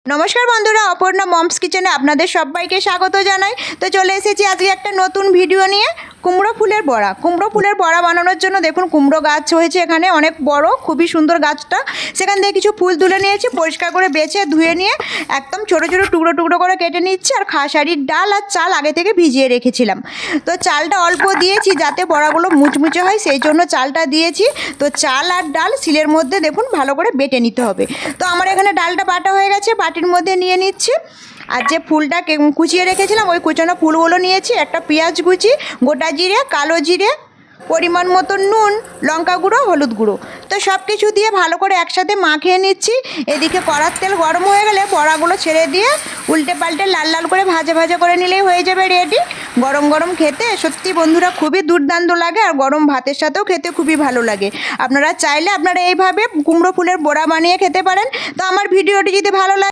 নমস্কার বন্ধুরা, অপর্ণা মমস কিচেনে আপনাদের সবাইকে স্বাগত জানাই। তো চলে এসেছি আজকে একটা নতুন ভিডিও নিয়ে। কুমড়ো ফুলের বড়া বানানোর জন্য দেখুন কুমড়ো গাছ হয়েছে এখানে অনেক বড়, খুবই সুন্দর গাছটা। সেখান থেকে কিছু ফুল তুলে নিয়েছি, পরিষ্কার করে বেছে ধুয়ে নিয়ে একদম ছোটো ছোটো টুকরো টুকরো করে কেটে নিচ্ছি। আর খাসারির ডাল আর চাল আগে থেকে ভিজিয়ে রেখেছিলাম। তো চালটা অল্প দিয়েছি যাতে বড়াগুলো মুচমুচে হয়, সেই জন্য চালটা দিয়েছি। তো চাল আর ডাল শিলের মধ্যে দেখুন ভালো করে বেটে নিতে হবে। তো আমার এখানে ডালটা বাটা হয়ে গেছে, বাটির মধ্যে নিয়ে নিচ্ছি। আর যে ফুলটা কুচিয়ে রেখেছিলাম ওই কুচানো ফুলগুলো নিয়েছি, একটা পেঁয়াজ কুচি, গোটা জিরে, কালো জিরে, পরিমাণ মতো নুন, লঙ্কা গুঁড়ো, হলুদ গুঁড়ো। তো সব কিছু দিয়ে ভালো করে একসাথে মাখিয়ে নিচ্ছি। এদিকে কড়ার তেল গরম হয়ে গেলে বড়াগুলো ছেড়ে দিয়ে উল্টে পাল্টে লাল লাল করে ভাজা ভাজা করে নিলেই হয়ে যাবে রেডি। গরম গরম খেতে সত্যি বন্ধুরা খুবই দুর্দান্ত লাগে, আর গরম ভাতের সাথেও খেতে খুবই ভালো লাগে। আপনারা চাইলে এইভাবে কুমড়ো ফুলের বড়া বানিয়ে খেতে পারেন। তো আমার ভিডিওটি যদি ভালো লাগে